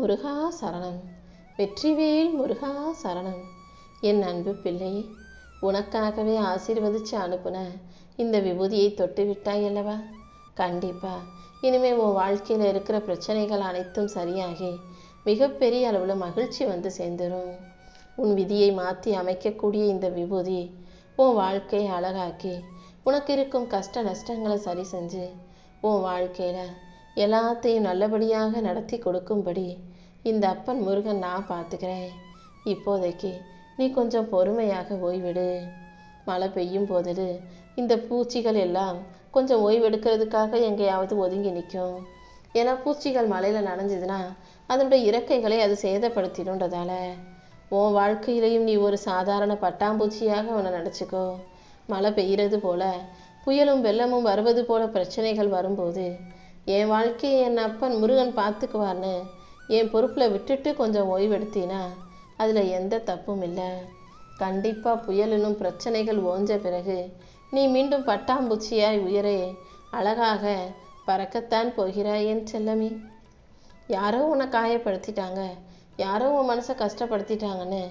முருகா சரணம். வெற்றிவேல் முருகா சரணம். என் அன்பு பிள்ளையே, உனக்காகவே ஆசீர்வதிச்சு அனுப்புன இந்த விபூதியை தொட்டு விட்டாய் அல்லவா? கண்டிப்பா இனிமே உன் வாழ்க்கையில் இருக்கிற பிரச்சனைகள் அனைத்தும் சரியாகி மிகப்பெரிய அளவில் மகிழ்ச்சி வந்து சேர்ந்துடும். உன் விதியை மாற்றி அமைக்கக்கூடிய இந்த விபூதி உன் வாழ்க்கையை அழகாக்கி உனக்கு இருக்கும் கஷ்ட நஷ்டங்களை சரி செஞ்சு உன் வாழ்க்கையில் எல்லாத்தையும் நல்லபடியாக நடத்தி கொடுக்கும்படி இந்த அப்பன் முருகன் நான் பார்த்துக்கிறேன். இப்போதைக்கு நீ கொஞ்சம் பொறுமையாக ஓய்விடு. மழை பெய்யும் போதில் இந்த பூச்சிகள் எல்லாம் கொஞ்சம் ஓய்வெடுக்கிறதுக்காக எங்கேயாவது ஒதுங்கி நிற்கும். ஏன்னா பூச்சிகள் மழையில் நனைஞ்சதுன்னா அதனுடைய இறக்கைகளை அது சேதப்படுத்திடுன்றதால உன் வாழ்க்கையிலையும் நீ ஒரு சாதாரண பட்டாம்பூச்சியாக உன்னை நினச்சிக்கோ. மழை பெய்கிறது போல புயலும் வெள்ளமும் வருவது போல பிரச்சனைகள் வரும்போது என் வாழ்க்கையை என் அப்பன் முருகன் பார்த்துக்குவார்னு என் பொறுப்பில் விட்டுட்டு கொஞ்சம் ஓய்வெடுத்தினா அதில் எந்த தப்பும் இல்லை. கண்டிப்பாக புயலினும் பிரச்சனைகள் ஓஞ்ச பிறகு நீ மீண்டும் பட்டாம்பூச்சியாய் உயரே அழகாக பறக்கத்தான் போகிறாய் என் செல்லமே. யாரோ உன்னை காயப்படுத்திட்டாங்க, யாரோ உன் மனசை கஷ்டப்படுத்திட்டாங்கன்னு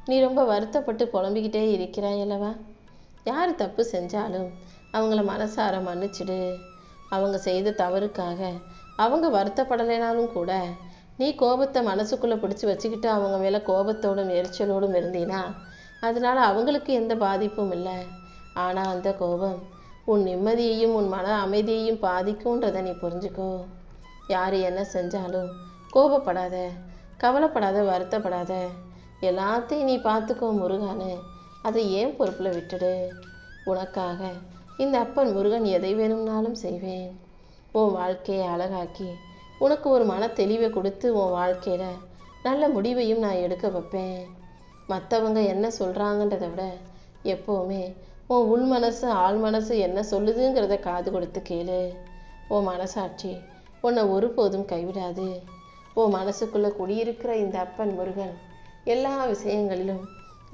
நீ ரொம்ப வருத்தப்பட்டு புலம்பிக்கிட்டே இருக்கிறாய் அல்லவா? யார் தப்பு செஞ்சாலும் அவங்கள மனசார மன்னிச்சிடு. அவங்க செய்த தவறுக்காக அவங்க வருத்தப்படலைனாலும் கூட நீ கோபத்தை மனசுக்குள்ளே பிடிச்சி வச்சுக்கிட்டு அவங்க மேலே கோபத்தோடும் எரிச்சலோடும் இருந்தீனா அதனால் அவங்களுக்கு எந்த பாதிப்பும் இல்லை. ஆனால் அந்த கோபம் உன் நிம்மதியையும் உன் மன அமைதியையும் பாதிக்கும்ன்றதை நீ புரிஞ்சுக்கோ. யார் என்ன செஞ்சாலும் கோபப்படாத, கவலைப்படாத, வருத்தப்படாத. எல்லாத்தையும் நீ பார்த்துக்கோ முருகான்னு அதை ஏன் பொறுப்பில் விட்டுடு. உனக்காக இந்த அப்பன் முருகன் எதை வேணும்னாலும் செய்வேன். உன் வாழ்க்கையை அழகாக்கி உனக்கு ஒரு மன தெளிவை கொடுத்து உன் வாழ்க்கையில் நல்ல முடிவையும் நான் எடுக்க வைப்பேன். மற்றவங்க என்ன சொல்கிறாங்கன்றதை விட எப்போவுமே உன் உள் மனசு ஆள் மனசு என்ன சொல்லுதுங்கிறத காது கொடுத்து கேளு. உன் மனசாட்சி உன்னை ஒருபோதும் கைவிடாது. உன் மனசுக்குள்ளே குடியிருக்கிற இந்த அப்பன் முருகன் எல்லா விஷயங்களிலும்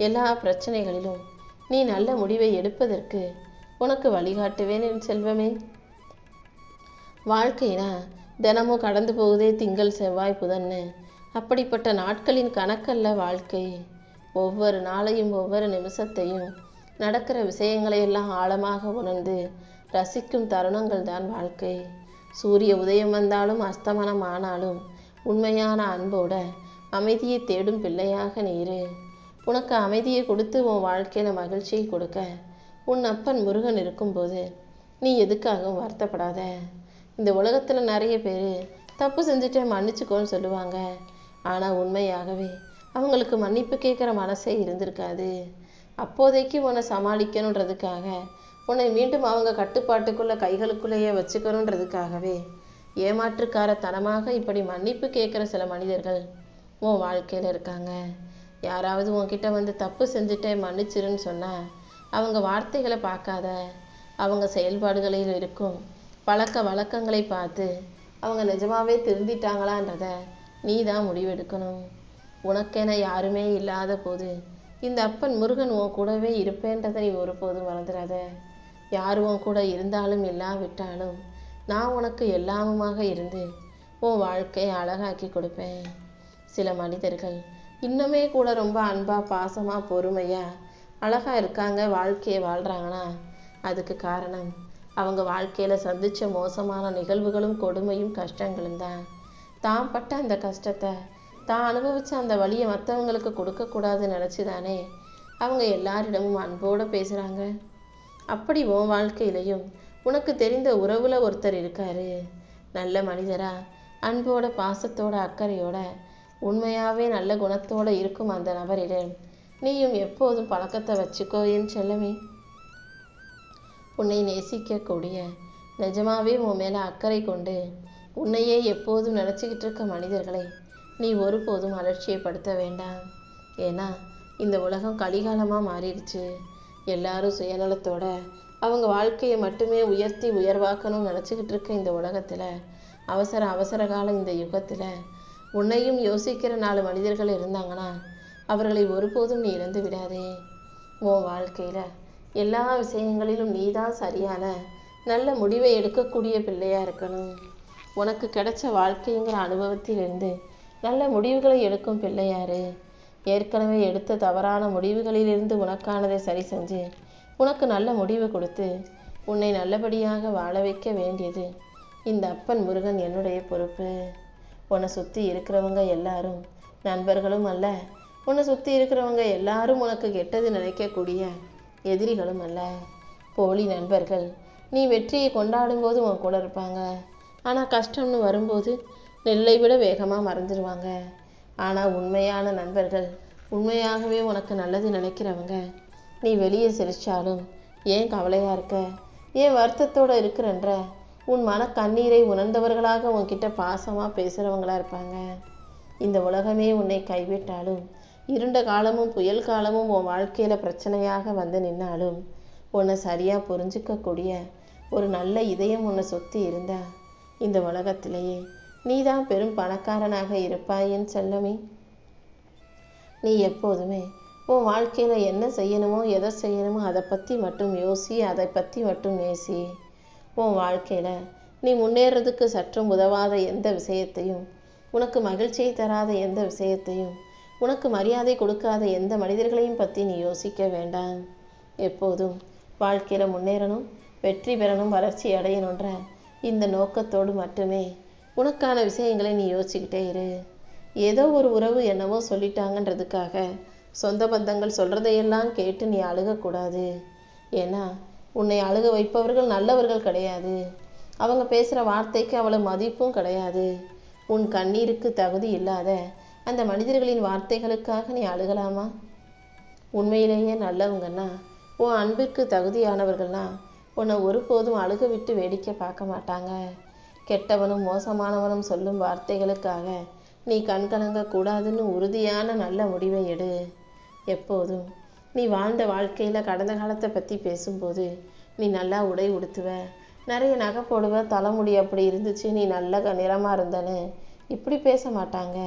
எல்லா பிரச்சனைகளிலும் நீ நல்ல முடிவை எடுப்பதற்கு உனக்கு வழிகாட்டுவேன் என் செல்வமே. வாழ்க்கைனா தினமும் கடந்து போகுதே திங்கள் செவ்வாய் புதன்னு. அப்படிப்பட்ட நாட்களின் கணக்கல்ல வாழ்க்கை. ஒவ்வொரு நாளையும் ஒவ்வொரு நிமிஷத்தையும் நடக்கிற விஷயங்களையெல்லாம் ஆழமாக உணர்ந்து ரசிக்கும் தருணங்கள் தான் வாழ்க்கை. சூரிய உதயம் வந்தாலும் அஸ்தமனம் ஆனாலும் உண்மையான அன்போட அமைதியை தேடும் பிள்ளையாக நீரு. உனக்கு அமைதியை கொடுத்து உன் வாழ்க்கையில் மகிழ்ச்சியை கொடுக்க உன் அப்பன் முருகன் இருக்கும்போது நீ எதுக்காகவும் வருத்தப்படாத. இந்த உலகத்தில் நிறைய பேர் தப்பு செஞ்சுட்டு மன்னிச்சுக்கோன்னு சொல்லுவாங்க. ஆனால் உண்மையாகவே அவங்களுக்கு மன்னிப்பு கேட்குற மனசே இருந்திருக்காது. அப்போதைக்கு உன்னை சமாளிக்கணுன்றதுக்காக உன்னை மீண்டும் அவங்க கட்டுப்பாட்டுக்குள்ளே கைகளுக்குள்ளேயே வச்சுக்கணுன்றதுக்காகவே ஏமாற்றுக்காரத்தனமாக இப்படி மன்னிப்பு கேட்குற சில மனிதர்கள் உன் வாழ்க்கையில் இருக்காங்க. யாராவது உன்கிட்ட வந்து தப்பு செஞ்சுட்டே மன்னிச்சிருன்னு சொன்னால் அவங்க வார்த்தைகளை பார்க்காத, அவங்க செயல்பாடுகளில் இருக்கும் பழக்க வழக்கங்களை பார்த்து அவங்க நிஜமாவே திருந்திட்டாங்களான்றத நீ தான் முடிவெடுக்கணும். உனக்கென யாருமே இல்லாத போது இந்த அப்பன் முருகன் உன் கூடவே இருப்பேன்றதை நீ ஒருபோதும் மறந்துடாத. யார் உன் கூட இருந்தாலும் இல்லாவிட்டாலும் நான் உனக்கு எல்லாமுமாக இருந்து உன் வாழ்க்கையை அழகாக்கி கொடுப்பேன். சில மனிதர்கள் இன்னுமே கூட ரொம்ப அன்பாக பாசமாக பொறுமையாக அழகாக இருக்காங்க, வாழ்க்கையை வாழ்கிறாங்கன்னா அதுக்கு காரணம் அவங்க வாழ்க்கையில் சந்தித்த மோசமான நிகழ்வுகளும் கொடுமையும் கஷ்டங்களும் தான். தான் பட்ட அந்த கஷ்டத்தை தான் அனுபவித்த அந்த வழியை மற்றவங்களுக்கு கொடுக்கக்கூடாதுன்னு நினச்சி தானே அவங்க எல்லாரிடமும் அன்போடு பேசுகிறாங்க. அப்படி உன் வாழ்க்கையிலையும் உனக்கு தெரிந்த உறவில் ஒருத்தர் இருக்காரு. நல்ல மனிதரா அன்போட பாசத்தோட அக்கறையோட உண்மையாகவே நல்ல குணத்தோடு இருக்கும் அந்த நபரிடம் நீயும் எப்போதும் பழக்கத்தை வச்சுக்கோ என் செல்லமே. உன்னை நேசிக்கக்கூடிய நிஜமாவே உன் மேலே அக்கறை கொண்டு உன்னையே எப்போதும் நினச்சிக்கிட்டு இருக்க மனிதர்களை நீ ஒருபோதும் அலட்சியப்படுத்த வேண்டாம். ஏன்னா இந்த உலகம் கலிகாலமாக மாறிடுச்சு. எல்லாரும் சுயநலத்தோட அவங்க வாழ்க்கையை மட்டுமே உயர்த்தி உயர்வாக்கணும்னு நினச்சிக்கிட்டு இருக்க இந்த உலகத்தில் அவசர காலம் இந்த யுகத்தில் உன்னையும் யோசிக்கிற 4 மனிதர்கள் இருந்தாங்கன்னா அவர்களை ஒருபோதும் நீ இழந்து விடாதே. உன் வாழ்க்கையில் எல்லா விஷயங்களிலும் நீ தான் சரியான நல்ல முடிவை எடுக்கக்கூடிய பிள்ளையாக இருக்கணும். உனக்கு கிடைச்ச வாழ்க்கைங்கிற அனுபவத்திலிருந்து நல்ல முடிவுகளை எடுக்கும் பிள்ளையாரு. ஏற்கனவே எடுத்த தவறான முடிவுகளிலிருந்து உனக்கானதை சரி செஞ்சு உனக்கு நல்ல முடிவு கொடுத்து உன்னை நல்லபடியாக வாழ வைக்க வேண்டியது இந்த அப்பன் முருகன் என்னுடைய பொறுப்பு. உன்னை சுற்றி இருக்கிறவங்க எல்லாரும் நண்பர்களும் அல்ல, உன்னை சுற்றி இருக்கிறவங்க எல்லாரும் உனக்கு கெட்டது நினைக்கக்கூடிய எதிரிகளும் அல்ல. போலி நண்பர்கள் நீ வெற்றியை கொண்டாடும் போது உன் கூட இருப்பாங்க, ஆனால் கஷ்டம்னு வரும்போது நெல்லை விட வேகமாக மறைஞ்சிருவாங்க. ஆனால் உண்மையான நண்பர்கள், உண்மையாகவே உனக்கு நல்லது நினைக்கிறவங்க, நீ வெளியே சிரிச்சாலும் ஏன் கவலையாக இருக்க, ஏன் வருத்தத்தோடு இருக்கிறன்ற உன் மன கண்ணீரை உணர்ந்தவர்களாக உன்கிட்ட பாசமாக பேசுகிறவங்களா இருப்பாங்க. இந்த உலகமே உன்னை கைவிட்டாலும், இருண்ட காலமும் புயல் காலமும் உன் வாழ்க்கையில் பிரச்சனையாக வந்து நின்னாலும் உன்னை சரியாக புரிஞ்சிக்கக்கூடிய ஒரு நல்ல இதயம் உன்னை சுற்றி இருந்தா இந்த உலகத்திலேயே நீ தான் பெரும் பணக்காரனாக இருப்பாயின் செல்லமே. நீ எப்போதுமே உன் வாழ்க்கையில் என்ன செய்யணுமோ எதை செய்யணுமோ அதை பற்றி மட்டும் யோசி, அதை பற்றி மட்டும் நேசி. உன் வாழ்க்கையில் நீ முன்னேறதுக்கு சற்றும் உதவாத எந்த விஷயத்தையும், உனக்கு மகிழ்ச்சியை தராத எந்த விஷயத்தையும், உனக்கு மரியாதை கொடுக்காத எந்த மனிதர்களையும் பற்றி நீ யோசிக்க வேண்டாம். எப்போதும் வாழ்க்கையில் முன்னேறணும், வெற்றி பெறணும், வளர்ச்சி அடையணுன்ற இந்த நோக்கத்தோடு மட்டுமே உனக்கான விஷயங்களை நீ யோசிச்சுக்கிட்டே இரு. ஏதோ ஒரு உறவு என்னவோ சொல்லிட்டாங்கன்றதுக்காக சொந்த பந்தங்கள் சொல்கிறதையெல்லாம் கேட்டு நீ அழுகக்கூடாது. ஏன்னா உன்னை அழுக வைப்பவர்கள் நல்லவர்கள் கிடையாது. அவங்க பேசுகிற வார்த்தைக்கு அவ்வளோ மதிப்பும் கிடையாது. உன் கண்ணீருக்கு தகுதி இல்லாத அந்த மனிதர்களின் வார்த்தைகளுக்காக நீ அழுகலாமா? உண்மையிலேயே நல்லவங்கன்னா, உன் அன்பிற்கு தகுதியானவர்கள்னா உன்னை ஒருபோதும் அழுக விட்டு வேடிக்கை பார்க்க மாட்டாங்க. கெட்டவனும் மோசமானவனும் சொல்லும் வார்த்தைகளுக்காக நீ கண்கலங்க கூடாதுன்னு உறுதியான நல்ல முடிவை எடு. எப்போதும் நீ வாழ்ந்த வாழ்க்கையில் கடந்த காலத்தை பற்றி பேசும்போது நீ நல்லா உடை உடுத்துவ, நிறைய நகை போடுவ, தலைமுடி அப்படி இருந்துச்சு, நீ நல்ல நிறமாக இருந்தன்னு இப்படி பேச மாட்டாங்க.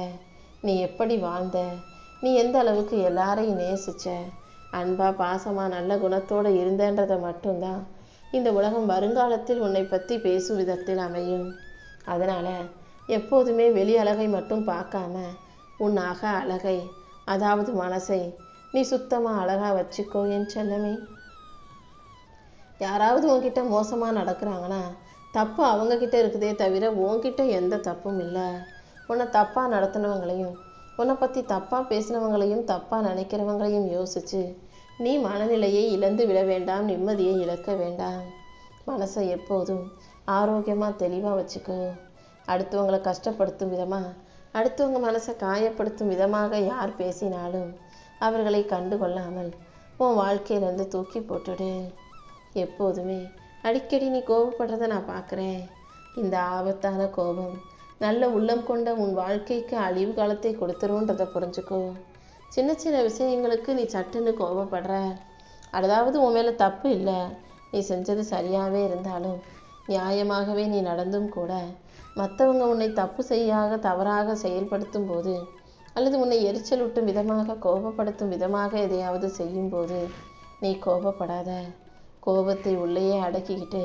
நீ எப்படி வாழ்ந்த, நீ எந்த அளவுக்கு எல்லாரையும் நேசிச்ச, அன்பா பாசமாக நல்ல குணத்தோடு இருந்தன்றதை மட்டும்தான் இந்த உலகம் வருங்காலத்தில் உன்னை பற்றி பேசும் விதத்தில் அமையும். அதனால் எப்போதுமே வெளி அழகை மட்டும் பார்க்காம உன் அக அழகை, அதாவது மனசை நீ சுத்தமாக அழகாக வச்சுக்கோ என் செல்லமே. யாராவது உன்கிட்ட மோசமாக நடக்கிறாங்கன்னா தப்பு அவங்கக்கிட்ட இருக்குதே தவிர உன்கிட்ட எந்த தப்பும் இல்லை. உன்னை தப்பாக நடத்தினவங்களையும், உன்னை பற்றி தப்பாக பேசினவங்களையும், தப்பாக நினைக்கிறவங்களையும் யோசித்து நீ மனநிலையை இழந்து விட வேண்டாம், நிம்மதியை இழக்க வேண்டாம். மனசை எப்போதும் ஆரோக்கியமாக தெளிவாக வச்சுக்கோ. அடுத்தவங்களை கஷ்டப்படுத்தும் விதமாக, அடுத்தவங்க மனசை காயப்படுத்தும் விதமாக யார் பேசினாலும் அவர்களை கண்டு கொள்ளாமல் உன் வாழ்க்கையிலேருந்து தூக்கி போட்டுடு. எப்போதுமே அடிக்கடி நீ கோபப்படுறதை நான் பார்க்குறேன். இந்த ஆபத்தான கோபம் நல்ல உள்ளம் கொண்ட உன் வாழ்க்கைக்கு அழிவு காலத்தை கொடுத்துருன்றதை புரிஞ்சுக்கோ. சின்ன சின்ன விஷயங்களுக்கு நீ சட்டுன்னு கோபப்படுற. அதாவது உன் மேலே தப்பு இல்லை, நீ செஞ்சது சரியாகவே இருந்தாலும் நியாயமாகவே நீ நடந்தும் கூட மற்றவங்க உன்னை தப்பு செய்யாக தவறாக செயல்படுத்தும் போது, அல்லது உன்னை எரிச்சலூட்டும் விதமாக கோபப்படுத்தும் விதமாக எதையாவது செய்யும்போது நீ கோபப்படாத. கோபத்தை உள்ளேயே அடக்கிக்கிட்டு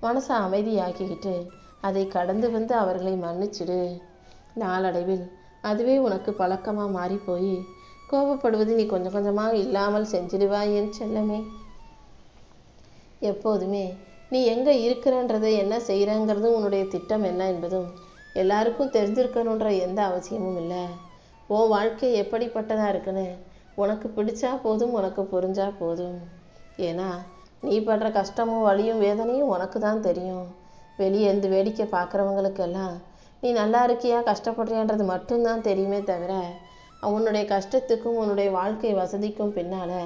மனசை அமைதியாக்கிக்கிட்டு அதை கடந்து வந்து அவர்களை மன்னிச்சிடு. நாளடைவில் அதுவே உனக்கு பழக்கமாக மாறி போய் கோபப்படுவது நீ கொஞ்சம் கொஞ்சமாக இல்லாமல் செஞ்சிடுவாய் என் செல்லமே. எப்போதுமே நீ எங்கே இருக்கிறன்றதை, என்ன செய்கிறங்கிறதும், உன்னுடைய திட்டம் என்ன என்பதும் எல்லாருக்கும் தெரிஞ்சிருக்கணுன்ற எந்த அவசியமும் இல்லை. உன் வாழ்க்கை எப்படிப்பட்டதாக இருக்குன்னு உனக்கு பிடிச்சா போதும், உனக்கு புரிஞ்சா போதும். ஏன்னா நீ படுற கஷ்டமும் வலியும் வேதனையும் உனக்கு தான் தெரியும். வெளியே இருந்து வேடிக்கை பார்க்குறவங்களுக்கெல்லாம் நீ நல்லா இருக்கியா கஷ்டப்படுறியான்றது மட்டும்தான் தெரியுமே தவிர உன்னுடைய கஷ்டத்துக்கும் உன்னுடைய வாழ்க்கை வசதிக்கும் பின்னால்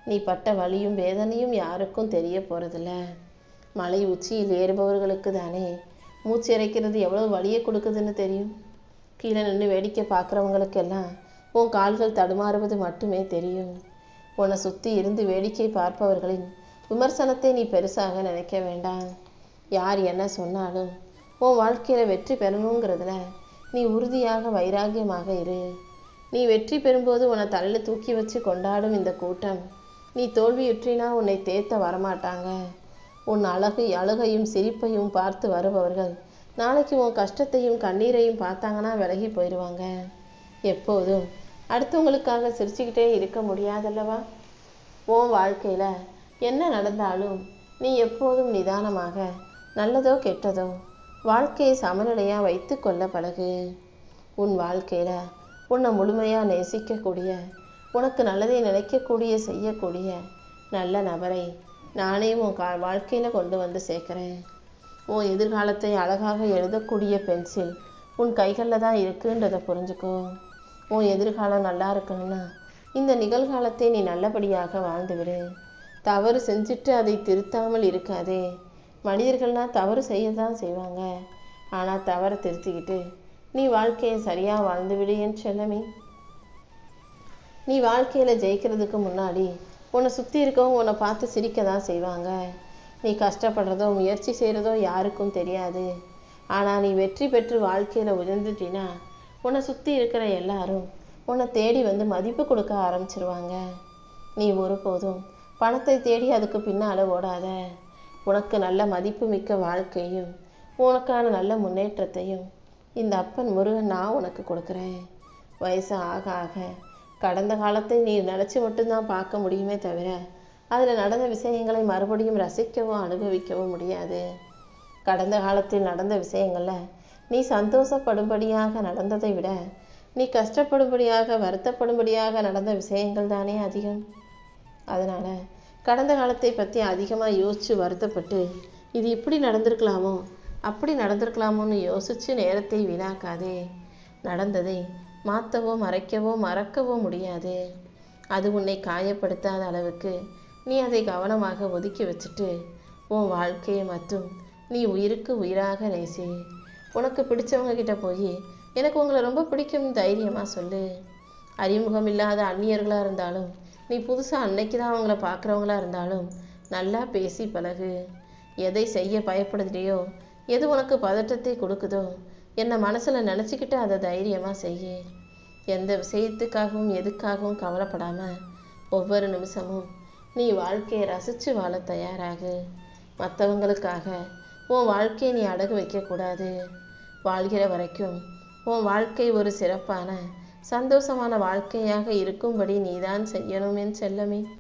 நீ பட்ட வலியும் வேதனையும் யாருக்கும் தெரிய போகிறதில்ல. மலை உச்சியில் ஏறுபவர்களுக்கு தானே மூச்சு இறைக்கிறது எவ்வளோ வலியை கொடுக்குதுன்னு தெரியும். கீழே நின்று வேடிக்கை பார்க்குறவங்களுக்கெல்லாம் உன் கால்கள் தடுமாறுவது மட்டுமே தெரியும். உன்னை சுற்றி இருந்து வேடிக்கை பார்ப்பவர்களின் விமர்சனத்தை நீ பெருசாக நினைக்க வேண்டாம். யார் என்ன சொன்னாலும் உன் வாழ்க்கையில் வெற்றி பெறணுங்கிறதுல நீ உறுதியாக வைராகியமாக இரு. நீ வெற்றி பெறும்போது உன்னை தலையில் தூக்கி வச்சு கொண்டாடும் இந்த கூட்டம் நீ தோல்வியுற்றினா உன்னை தேத்த வரமாட்டாங்க. உன் அழுகையும் சிரிப்பையும் பார்த்து வருபவர்கள் நாளைக்கு உன் கஷ்டத்தையும் கண்ணீரையும் பார்த்தாங்கன்னா விலகி போயிடுவாங்க. எப்போதும் அடுத்தவங்களுக்காக சிரிச்சுக்கிட்டே இருக்க முடியாதல்லவா? உன் வாழ்க்கையில் என்ன நடந்தாலும் நீ எப்போதும் நிதானமாக நல்லதோ கெட்டதோ வாழ்க்கையை சமநிலையாக வைத்து கொள்ள பழகு. உன் வாழ்க்கையில் உன்னை முழுமையாக நேசிக்கக்கூடிய, உனக்கு நல்லதை நினைக்கக்கூடிய, செய்யக்கூடிய நல்ல நபரை நானே உன் வாழ்க்கையில் கொண்டு வந்து சேர்க்குறேன். உன் எதிர்காலத்தை அழகாக எழுதக்கூடிய பென்சில் உன் கைகளில் தான் இருக்குன்றதை புரிஞ்சுக்கோ. உன் எதிர்காலம் நல்லா இருக்கணும்னா இந்த நிகழ்காலத்தை நீ நல்லபடியாக வாழ்ந்துவிடு. தவறு செஞ்சுட்டு அதை திருத்தாமல் இருக்காதே. மனிதர்கள்னால் தவறு செய்ய தான் செய்வாங்க. ஆனால் தவறை திருத்திக்கிட்டு நீ வாழ்க்கையை சரியாக வாழ்ந்துவிடு என் செல்லமே. நீ வாழ்க்கையில் ஜெயிக்கிறதுக்கு முன்னாடி உன்னை சுற்றி இருக்கவும் உன்னை பார்த்து சிரிக்க தான் செய்வாங்க. நீ கஷ்டப்படுறதோ முயற்சி செய்கிறதோ யாருக்கும் தெரியாது. ஆனால் நீ வெற்றி பெற்று வாழ்க்கையில் உயர்ந்துட்டினா உன்னை சுற்றி இருக்கிற எல்லாரும் உன்னை தேடி வந்து மதிப்பு கொடுக்க ஆரம்பிச்சிருவாங்க. நீ ஒருபோதும் பணத்தை தேடி அதுக்கு பின்னால் ஓடாத. உனக்கு நல்ல மதிப்பு மிக்க வாழ்க்கையும் உனக்கான நல்ல முன்னேற்றத்தையும் இந்த அப்பன் முருகன் நான் உனக்கு கொடுக்குறேன். வயசு ஆக ஆக கடந்த காலத்தை நீ நினச்சி மட்டும்தான் பார்க்க முடியுமே தவிர அதில் நடந்த விஷயங்களை மறுபடியும் ரசிக்கவோ அனுபவிக்கவோ முடியாது. கடந்த காலத்தில் நடந்த விஷயங்களில் நீ சந்தோஷப்படும்படியாக நடந்ததை விட நீ கஷ்டப்படும்படியாக வருத்தப்படும்படியாக நடந்த விஷயங்கள் தானே அதிகம். அதனால் கடந்த காலத்தை பற்றி அதிகமாக யோசித்து வருத்தப்பட்டு இது இப்படி நடந்திருக்கலாமோ அப்படி நடந்திருக்கலாமோன்னு யோசித்து நேரத்தை வீணாக்காதே. நடந்ததை மாற்றவோ மறைக்கவோ மறக்கவோ முடியாது. அது உன்னை காயப்படுத்தாத அளவுக்கு நீ அதை கவனமாக ஒதுக்கி வச்சுட்டு உன் வாழ்க்கையை மட்டும் நீ உயிருக்கு உயிராக நேசி. உனக்கு பிடிச்சவங்க கிட்ட போய் எனக்கு உங்களை ரொம்ப பிடிக்கும் தைரியமாக சொல்லு. அறிமுகம் இல்லாத அந்நியர்களாக இருந்தாலும் நீ புதுசாக அன்னைக்கு தான் அவங்கள பார்க்குறவங்களா இருந்தாலும் நல்லா பேசி பழகு. எதை செய்ய பயப்படுதுலையோ, எது உனக்கு பதட்டத்தை கொடுக்குதோ என்னை மனசில் நினச்சிக்கிட்டு அதை தைரியமாக செய்ய. எந்த விஷயத்துக்காகவும் எதுக்காகவும் கவலைப்படாமல் ஒவ்வொரு நிமிஷமும் நீ வாழ்க்கையை ரசித்து வாழ தயாராகு. மற்றவங்களுக்காக உன் வாழ்க்கையை நீ அடகு வைக்கக்கூடாது. வாழ்கிற வரைக்கும் உன் வாழ்க்கை ஒரு சிறப்பான சந்தோஷமான வாழ்க்கையாக இருக்கும்படி நீதான் செய்யணும் என் செல்லமே.